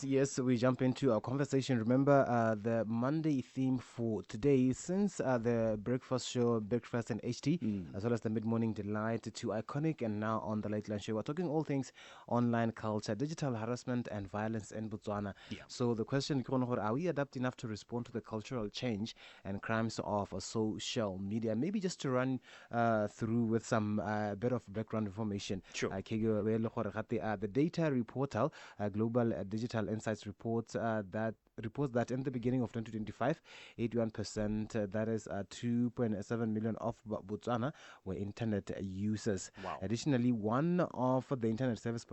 Yes. We jump into our conversation. Remember, the Monday theme for today, since the breakfast show, Breakfast and HT, as well as the mid morning delight to iconic, and now on the late lunch show, we're talking all things online culture, digital harassment, and violence in Botswana. Yeah. So the question, are we adapt enough to respond to the cultural change and crimes of social media? Maybe just to run through with some bit of background information. Sure. The data reportal, Global Digital Insights reports that in the beginning of 2025, 81%, that is 2.7 million of Botswana, were internet users. Wow. Additionally, one of the internet service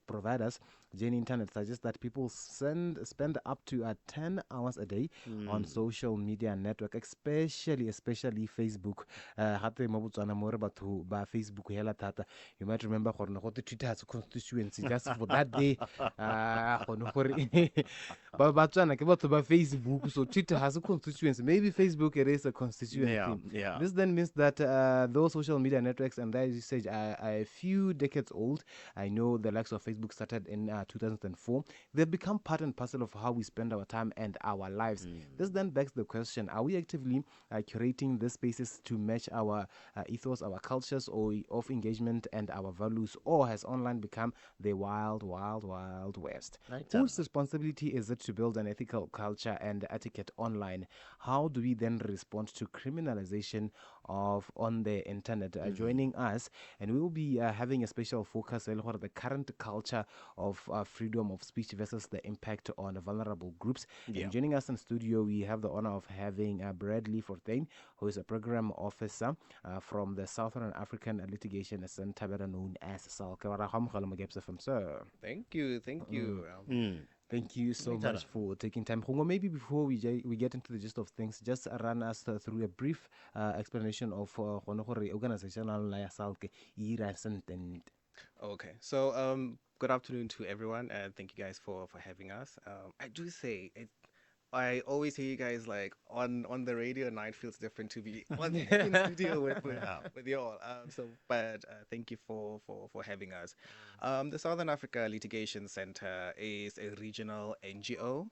providers, Jane Internet, suggests that people spend up to 10 hours a day on social media network, especially Facebook. Hate mo Botswana mo re batho ba Facebook hela thata. You might remember gore ne go te Twitter has a constituency just for that day. Gone gore ba Batswana ke batho ba Facebook, so Twitter has a constituency. Maybe Facebook it is a Yeah. constituency. Yeah. This then means that those social media networks and that usage are a few decades old. I know the likes of Facebook started in 2004. They've become part and parcel of how we spend our time and our lives. This then begs the question, are we actively curating these spaces to match our ethos, our cultures or of engagement and our values, or has online become the wild west? I don't Whose responsibility is it to build an ethical culture and etiquette online? How do we then respond to criminalization of on the internet? Joining us, and we will be having a special focus on the current culture of freedom of speech versus the impact on vulnerable groups. Yeah. And joining us in studio, we have the honor of having Bradley Fortuin, who is a program officer from the Southern African Litigation Center, better known as SALC. Sir. Thank you, thank you. Thank you so Right on. much for taking time. Khungo, maybe before we get into the gist of things, just run us through a brief explanation of organizational SALC. Okay, so good afternoon to everyone, and thank you guys for having us. I do say it. I always hear you guys like on the radio. Now it feels different to be on in studio with you all. But thank you for having us. The Southern Africa Litigation Center is a regional NGO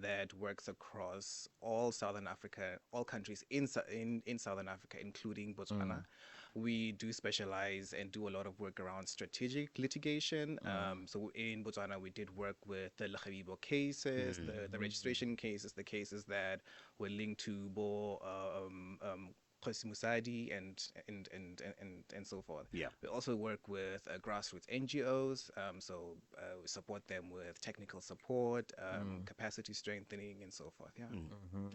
that works across all Southern Africa, all countries in Southern Africa, including Botswana. We do specialize and do a lot of work around strategic litigation. So in Botswana, we did work with the Lekhabibo cases, the registration cases, the cases that were linked to Bo Khosi Musadi and so forth. Yeah. We also work with grassroots NGOs, so we support them with technical support, capacity strengthening, and so forth. Yeah.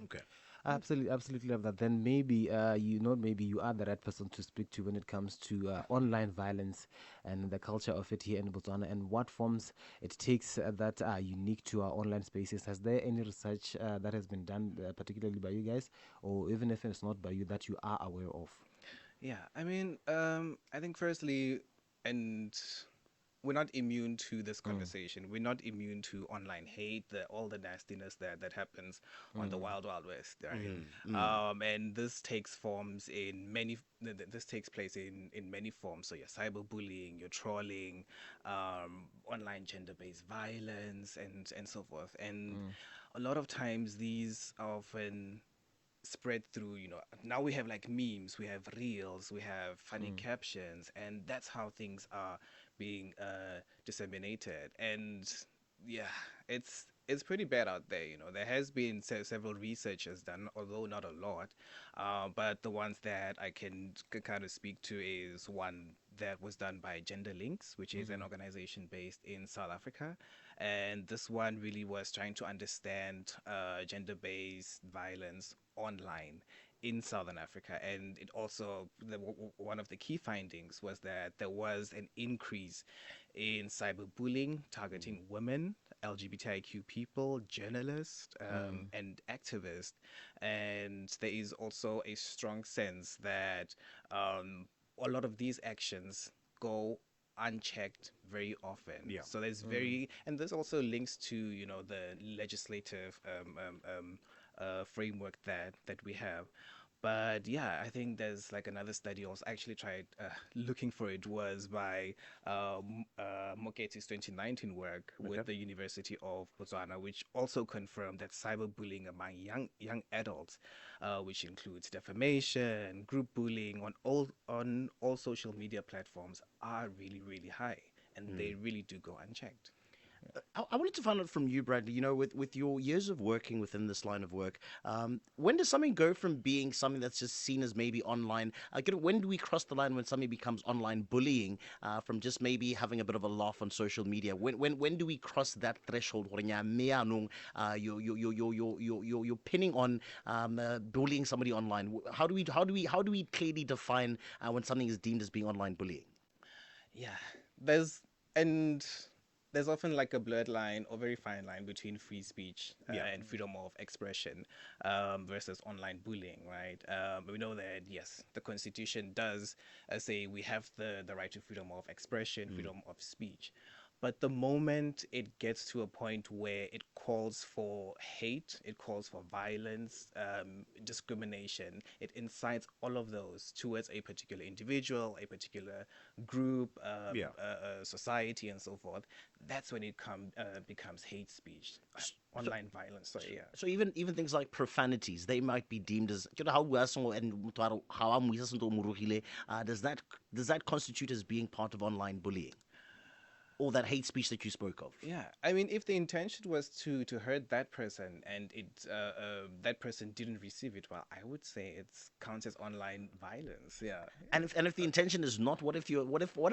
Okay. Absolutely love that. Then maybe maybe you are the right person to speak to when it comes to online violence and the culture of it here in Botswana and what forms it takes that are unique to our online spaces. Has there any research that has been done, particularly by you guys, or even if it's not by you, that you are aware of? Yeah, I mean, I think firstly, and we're not immune to this conversation. We're not immune to online hate, all the nastiness that happens on the wild west, right? And this takes forms in many. This takes place in many forms. So your cyberbullying, your trolling, online gender-based violence, and so forth. And a lot of times these are often spread through, now we have like memes, we have reels, we have funny captions, and that's how things are being disseminated. And yeah, it's pretty bad out there. There has been several researchers done, although not a lot, but the ones that I can kind of speak to is one that was done by Gender Links, which is an organization based in South Africa. And this one really was trying to understand gender-based violence online in Southern Africa. And it also, one of the key findings was that there was an increase in cyberbullying targeting women, LGBTIQ people, journalists, and activists. And there is also a strong sense that a lot of these actions go unchecked very often. Yeah. So there's and this also links to the legislative framework that we have. But yeah, I think there's like another study also actually tried looking for it was by Moketi's 2019 work Okay. with the University of Botswana, which also confirmed that cyberbullying among young adults, which includes defamation, group bullying on all social media platforms, are really high, and they really do go unchecked. I wanted to find out from you, Bradley, with your years of working within this line of work, when does something go from being something that's just seen as maybe online? When do we cross the line when something becomes online bullying from just maybe having a bit of a laugh on social media? When do we cross that threshold? Hore nya, me anong, you're pinning on bullying somebody online. How do we clearly define when something is deemed as being online bullying? Yeah, there's and there's often like a blurred line or very fine line between free speech Yeah. and freedom of expression versus online bullying, right? We know that yes, the Constitution does say we have the right to freedom of expression, freedom of speech. But the moment it gets to a point where it calls for hate, it calls for violence, discrimination, it incites all of those towards a particular individual, a particular group, Yeah. society, and so forth. That's when it becomes hate speech, So, online violence. Sorry, yeah. so even things like profanities, they might be deemed as how we are and how does that constitute as being part of online bullying or that hate speech that you spoke of? Yeah, I mean, if the intention was to hurt that person and that person didn't receive it well, I would say it's counts as online violence. Yeah, And if the intention is not, what if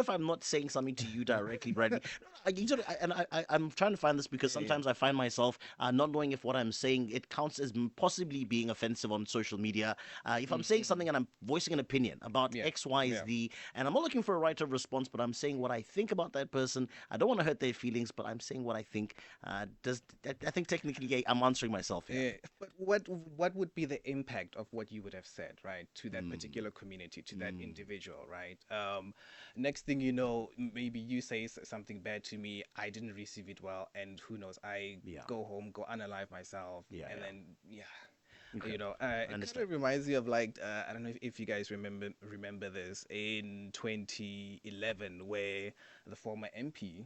I'm not saying something to you directly, Bradley? I'm trying to find this because yeah, sometimes I find myself not knowing if what I'm saying it counts as possibly being offensive on social media. If I'm saying something and I'm voicing an opinion about yeah, X, Y, yeah. Z, and I'm not looking for a right of response, but I'm saying what I think about that person. I don't want to hurt their feelings, but I'm saying what I think. Does I think technically yeah, I'm answering myself here. Yeah, but what would be the impact of what you would have said, right, to that particular community, to that individual, right? Next thing you know, maybe you say something bad to me, I didn't receive it well, and who knows, I Yeah, go home, go unalive myself, yeah, and yeah. then yeah, Okay, I it kind understand. of reminds me of like I don't know if you guys remember this in 2011 where the former MP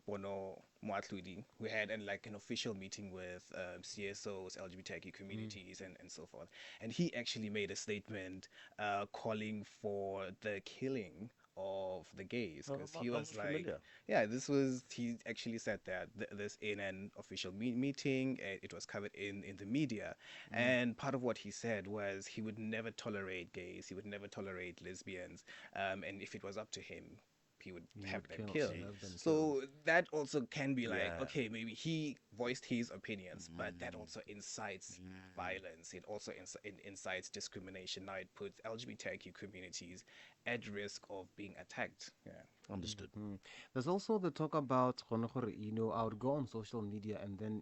Bono Moatludi we had like an official meeting with CSOs, LGBTQ communities, and so forth, and he actually made a statement calling for the killing of the gays Oh, because I'm he not was like familiar. yeah, he actually said that this in an official meeting. It was covered in the media. And part of what he said was he would never tolerate gays, he would never tolerate lesbians. And if it was up to him, he would You have would them kill, killed. have them killed. So that also can be like, Yeah. okay, maybe he voiced his opinions, but that also incites violence. It also incites discrimination. Now it puts LGBTQ communities at risk of being attacked. Yeah. Understood. There's also the talk about, I would go on social media and then,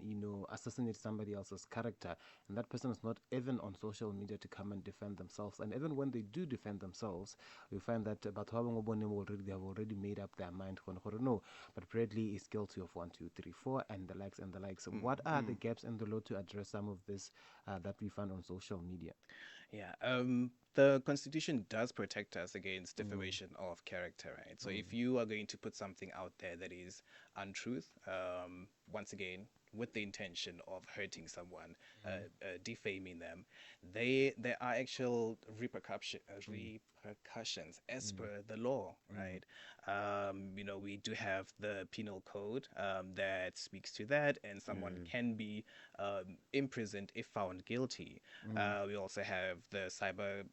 assassinate somebody else's character. And that person is not even on social media to come and defend themselves. And even when they do defend themselves, we find that they have already made up their mind. No, but Bradley is guilty of 1, 2, 3, 4, and the likes and the likes. So what are the gaps in the law to address some of this that we find on social media? Yeah, the Constitution does protect us against defamation of character, right? So if you are going to put something out there that is untruth, once again, with the intention of hurting someone, defaming them, there are actual repercussions as per the law, right? We do have the penal code that speaks to that, and someone can be imprisoned if found guilty. We also have the cyber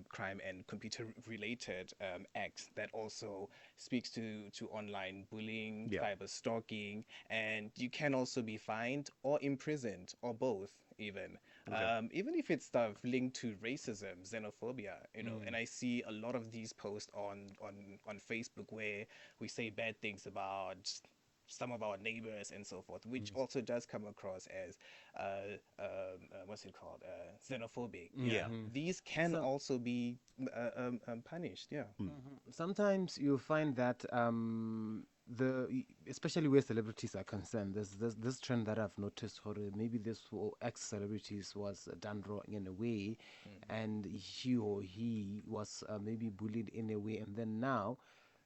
crime and computer related acts that also speaks to online bullying, Yeah. cyber stalking, and you can also be fined or imprisoned or both even. Okay. Even if it's stuff linked to racism, xenophobia, and I see a lot of these posts on Facebook where we say bad things about some of our neighbors and so forth, which also does come across as what's it called, xenophobic. Yeah, Yeah. these can So, also be punished. Yeah. sometimes you find that especially where celebrities are concerned, there's this trend that I've noticed. For maybe this ex celebrities was done wrong in a way, and he or he was maybe bullied in a way, and then now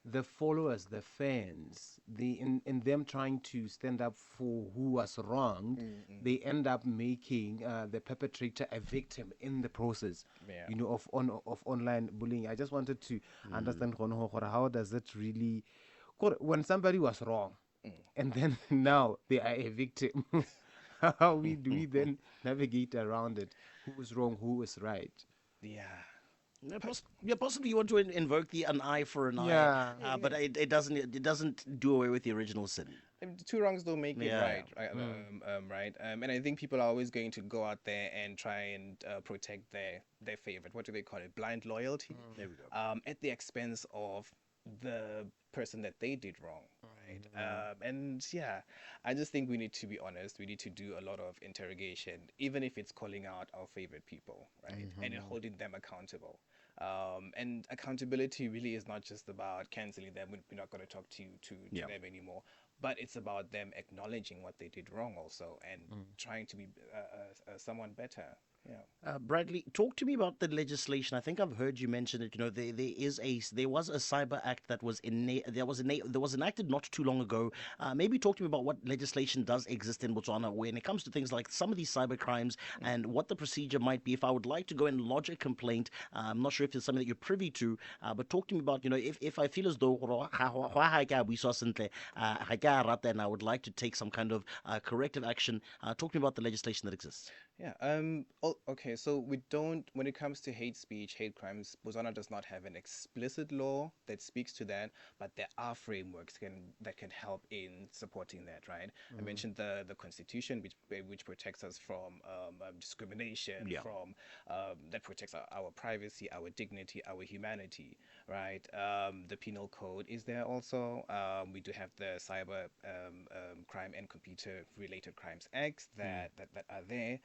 the followers, the fans, in them trying to stand up for who was wronged, they end up making the perpetrator a victim in the process. Yeah. Of online bullying. I just wanted to understand how does it really when somebody was wrong, and then now they are a victim. How do we then navigate around it? Who is wrong? Who is right? Yeah. Yeah, possibly you want to invoke the an eye for an eye, Yeah. but it doesn't do away with the original sin. I mean, two wrongs don't make it Yeah. right, right? Right. And I think people are always going to go out there and try and protect their favorite. What do they call it? Blind loyalty. There we go. At the expense of the person that they did wrong, right? And yeah, I just think we need to be honest. We need to do a lot of interrogation, even if it's calling out our favorite people, right? And then holding them accountable. And accountability really is not just about canceling them. We're not going to talk to Yeah. them anymore, but it's about them acknowledging what they did wrong also and trying to be someone better. Yeah. Bradley, talk to me about the legislation. I think I've heard you mention it. There was a cyber act that was there was enacted not too long ago. Maybe talk to me about what legislation does exist in Botswana when it comes to things like some of these cyber crimes and what the procedure might be. If I would like to go and lodge a complaint, I'm not sure if it's something that you're privy to, but talk to me about if I feel as though and I would like to take some kind of corrective action. Talk to me about the legislation that exists. Yeah. Okay. So we don't. When it comes to hate speech, hate crimes, Botswana does not have an explicit law that speaks to that, but there are frameworks that can help in supporting that. Right. I mentioned the Constitution, which protects us from discrimination, Yeah. from that protects our privacy, our dignity, our humanity. Right. The Penal Code is there also. We do have the Cyber Crime and Computer Related Crimes Acts that are there.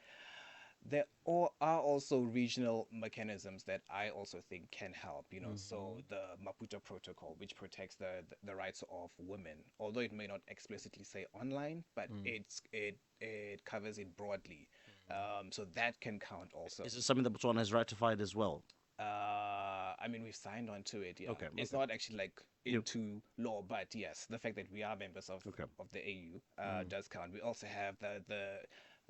There are also regional mechanisms that I also think can help, so the Maputo Protocol, which protects the rights of women, although it may not explicitly say online, but it covers it broadly. So that can count also. Is this something that Botswana has ratified as well? I mean, we've signed on to it. Yeah. Okay, It's not actually like into law, but yes, the fact that we are members of the AU does count. We also have the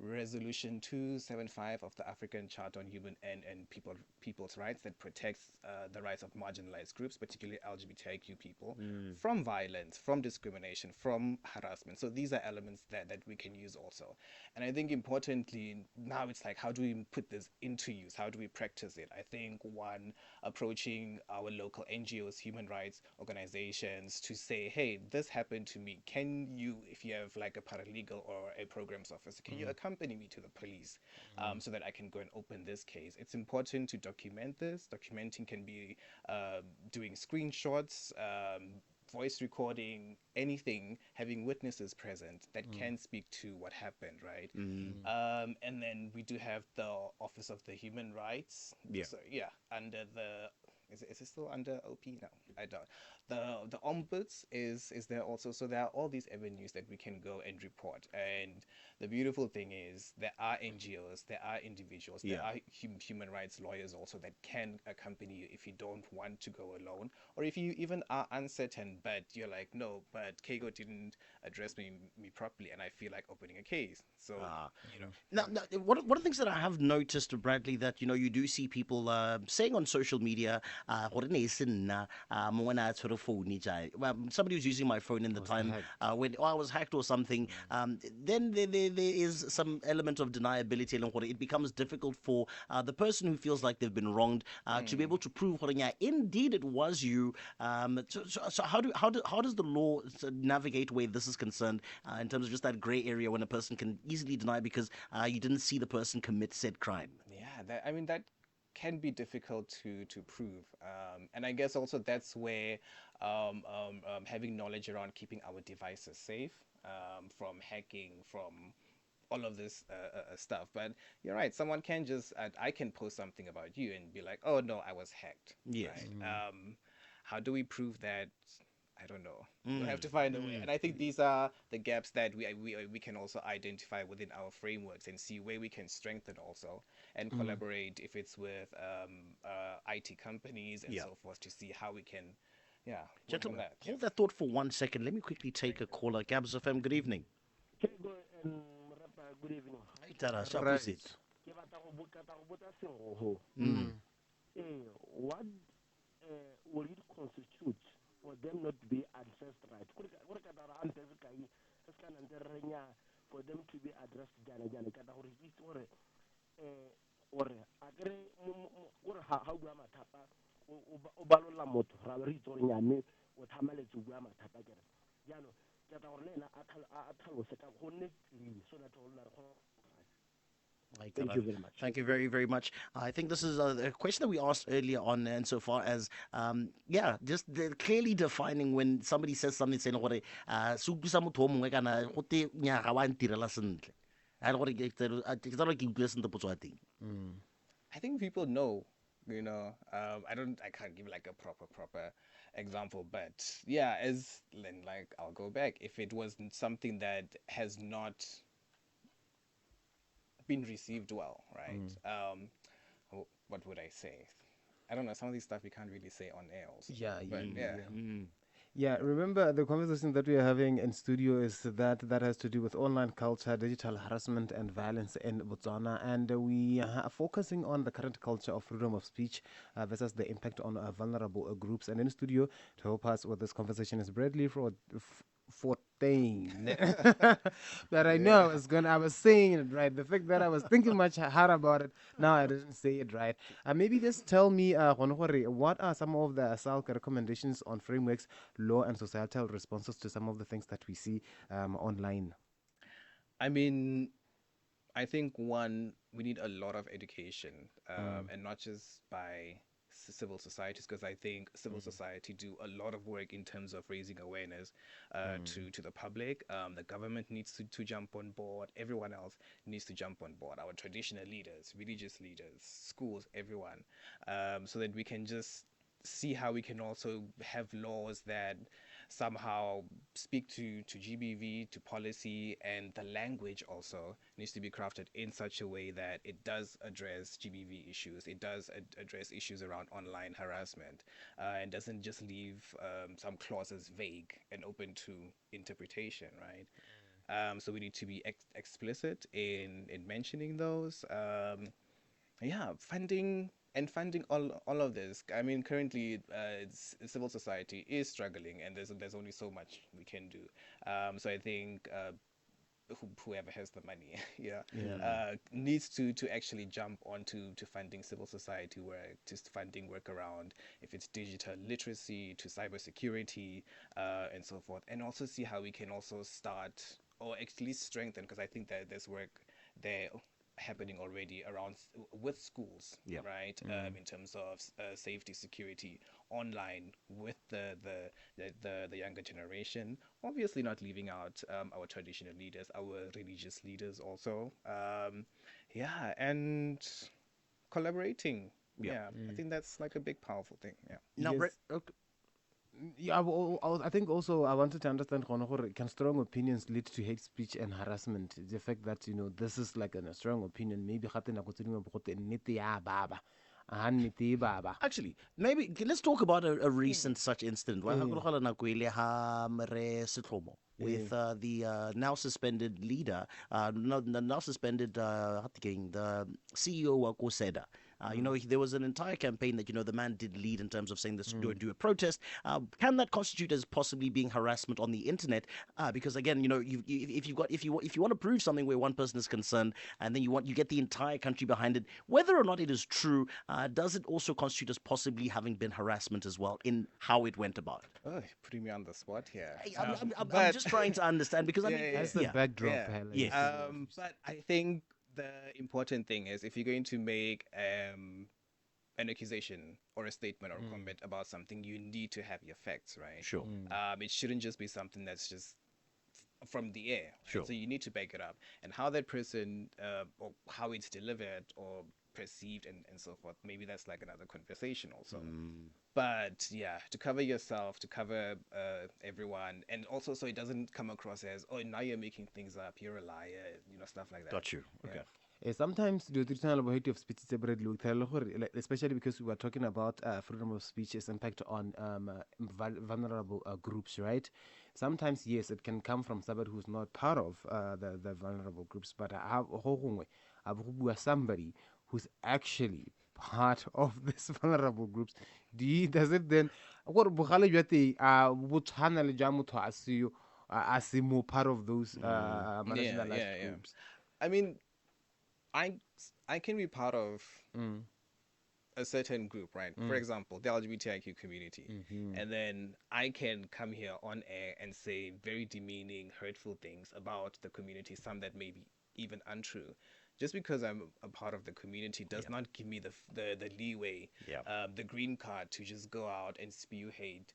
Resolution 275 of the African Charter on Human and People's Rights that protects the rights of marginalized groups, particularly LGBTIQ people, from violence, from discrimination, from harassment. So these are elements that we can use also. And I think importantly, now it's like, how do we put this into use? How do we practice it? I think one, approaching our local NGOs, human rights organizations, to say, hey, this happened to me. Can you, if you have like a paralegal or a programs officer, can you accompany me to the police so that I can go and open this case? It's important to document this. Documenting can be doing screenshots, voice recording, anything, having witnesses present that can speak to what happened, right? And then we do have the Office of the Human Rights. Yeah. So, yeah, under the... Is it still under OP? No, I don't. The ombuds is there also. So there are all these avenues that we can go and report. And the beautiful thing is there are NGOs, there are individuals, there are human rights lawyers also that can accompany you if you don't want to go alone, or if you even are uncertain, but you're like, no, but Kego didn't address me properly, and I feel like opening a case. So Now, one of the things that I have noticed, Bradley, that you do see people saying on social media, somebody was using my phone in the time when I was hacked or something. Then there is some element of deniability, and it becomes difficult for the person who feels like they've been wronged to be able to prove, indeed it was you. So how does the law navigate where this is concerned in terms of just that gray area when a person can easily deny because you didn't see the person commit said crime? Yeah, that can be difficult to prove, and I guess also that's where having knowledge around keeping our devices safe from hacking, from all of this stuff. But you're right, someone can just I can post something about you and be like, oh no, I was hacked. Yes. Right? How do we prove that I don't know. We'll have to find a way. And I think these are the gaps that we can also identify within our frameworks and see where we can strengthen also and collaborate if it's with IT companies and Yeah. so forth to see how we can, yeah, work on Gentlemen, that. hold that thought for 1 second. Let me quickly take a caller. Gabs FM, good evening. Kego and Rapa, good evening. Hey, Tara, sharp Right. visit. Ke batla go botsa sengwe what will it constitute for them not to be addressed right? Gore ka tara ante se kai se ka nang renya for them to be addressed jana ka ta gore itse gore gore a kere gore ha bua mathata o balola motho ra re itse gore nyame o thamaletse o bua mathata kere jano ke ta gore le ena a tlhalose ka go nne so that all na re Thank you very much. Thank you very, very much. I think this is a question that we asked earlier on, and so far as, just clearly defining when somebody says something, saying, "Se utlwisa motho o mongwe kana go te nya ga wa ntirela sentle." A re gore ke tsara ke utlwile sentle potso ya teng. I think people know, I can't give like a proper example, but yeah, I'll go back. If it was something that has not been received well, right? What would I say? I don't know. Some of these stuff we can't really say on air also. Yeah, remember the conversation that we are having in studio is that has to do with online culture, digital harassment, and violence in Botswana. And we are focusing on the current culture of freedom of speech versus the impact on vulnerable groups. And in studio to help us with this conversation is Bradley Fortuin. But I know I was saying it right. The fact that I was thinking much hard about it, now I didn't say it right. Maybe just tell me, what are some of the SALC recommendations on frameworks, law, and societal responses to some of the things that we see online? I mean, I think one, we need a lot of education, and not just by civil societies, because I think civil society do a lot of work in terms of raising awareness to the public. The government needs to jump on board. Everyone else needs to jump on board. Our traditional leaders, religious leaders, schools, everyone, so that we can just see how we can also have laws that somehow speak to GBV, to policy, and the language also needs to be crafted in such a way that it does address GBV issues, it does address issues around online harassment, and doesn't just leave some clauses vague and open to interpretation, right? So we need to be explicit in mentioning those. Funding all of this. I mean, currently, civil society is struggling, and there's only so much we can do. So I think whoever has the money, needs to actually jump onto funding civil society work, just funding work around if it's digital literacy to cybersecurity, and so forth, and also see how we can also start or at least strengthen, because I think that there's work there happening already around with schools, right? In terms of safety, security online with the younger generation. Obviously, not leaving out our traditional leaders, our religious leaders also. And collaborating. I think that's like a big, powerful thing. Yeah. Now, Yes. Yeah, I think also I wanted to understand can strong opinions lead to hate speech and harassment? The fact that this is like a strong opinion, maybe actually, maybe let's talk about a recent such incident. With the now suspended leader, now suspended the CEO wa Koseda. There was an entire campaign that the man did lead in terms of saying this do a protest. Can that constitute as possibly being harassment on the internet? Because again, if you want to prove something where one person is concerned, and then you get the entire country behind it, whether or not it is true, does it also constitute as possibly having been harassment as well in how it went about? Oh, putting me on the spot here. I'm just trying to understand, because that's the backdrop. Yes. But I think the important thing is, if you're going to make an accusation or a statement or a comment about something, you need to have your facts, right? Sure. It shouldn't just be something that's just from the air. Sure. So you need to back it up, and how that person or how it's delivered or perceived and so forth. Maybe that's like another conversation also. But yeah, to cover yourself, to cover everyone, and also so it doesn't come across as, oh, now you're making things up, you're a liar, stuff like that. Got you. Okay. Sometimes the traditional hate of speech separately, especially because we were talking about freedom of speech's impact on vulnerable groups, right? Sometimes, yes, it can come from somebody who's not part of the vulnerable groups, but somebody who's actually part of these vulnerable groups. Does it then? As more part of those marginalized groups. I mean, I can be part of a certain group, right? For example, the LGBTIQ community, and then I can come here on air and say very demeaning, hurtful things about the community, some that may be even untrue. Just because I'm a part of the community does not give me the leeway, the green card to just go out and spew hate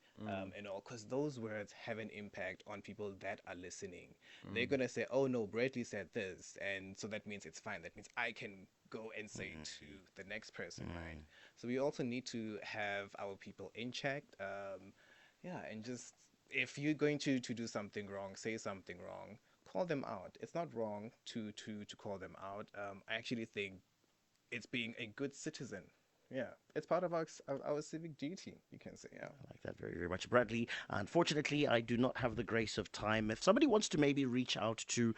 and all, because those words have an impact on people that are listening. They're going to say, oh no, Bradley said this, and so that means it's fine. That means I can go and say it to the next person, right? So we also need to have our people in check. And just, if you're going to do something wrong, say something wrong, call them out. It's not wrong to call them out. I actually think it's being a good citizen. Yeah, it's part of our civic duty, you can say. Yeah, I like that very, very much. Bradley, unfortunately, I do not have the grace of time. If somebody wants to maybe reach out to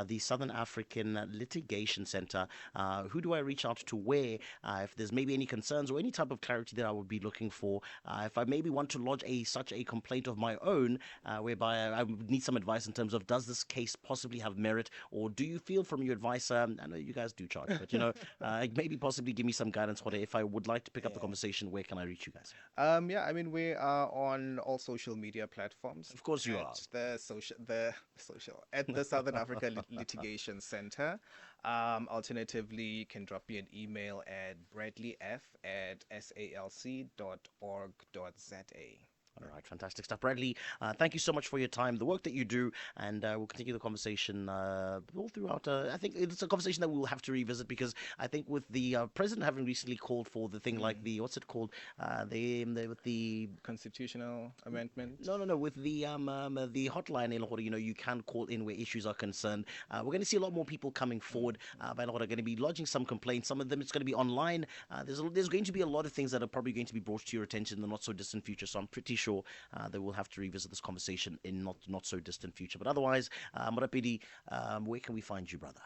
the Southern African Litigation Center, who do I reach out to where? If there's maybe any concerns or any type of clarity that I would be looking for. If I maybe want to lodge such a complaint of my own, whereby I would need some advice in terms of, does this case possibly have merit? Or do you feel from your advice, I know you guys do charge, but maybe possibly give me some guidance on it. If I would like to pick up the conversation, where can I reach you guys? I mean, we are on all social media platforms. Of course you are. At the Southern Africa Litigation Center. Alternatively, you can drop me an email at bradleyf@salc.org.za. All right, fantastic stuff. Bradley, thank you so much for your time, the work that you do, and we'll continue the conversation all throughout. I think it's a conversation that we'll have to revisit, because I think with the president having recently called for the thing like the, what's it called? With the constitutional amendment? No, with the hotline, you can call in where issues are concerned. We're going to see a lot more people coming forward. Are going to be lodging some complaints. Some of them it's going to be online. There's going to be a lot of things that are probably going to be brought to your attention in the not so distant future. So I'm pretty sure that we'll have to revisit this conversation in not so distant future. But otherwise, Morapedi, where can we find you, brother?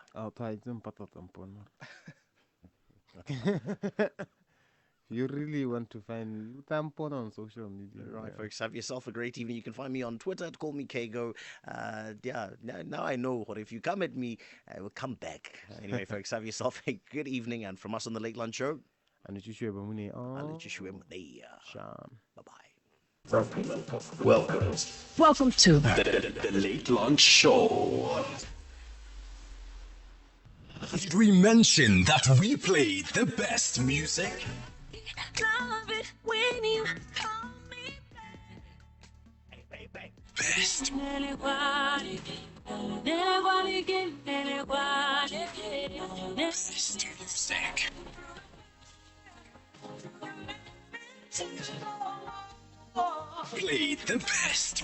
You really want to find tampon on social media. Right, folks, have yourself a great evening. You can find me on Twitter call me Kago. Now I know what, if you come at me, I will come back. Anyway, folks, have yourself a good evening. And from us on the Late Lunch Show, Bye-bye. Welcome to the Late Lunch Show. Did we mention that we play the best music? Love it when you call me back. Best. Best music. Play the best.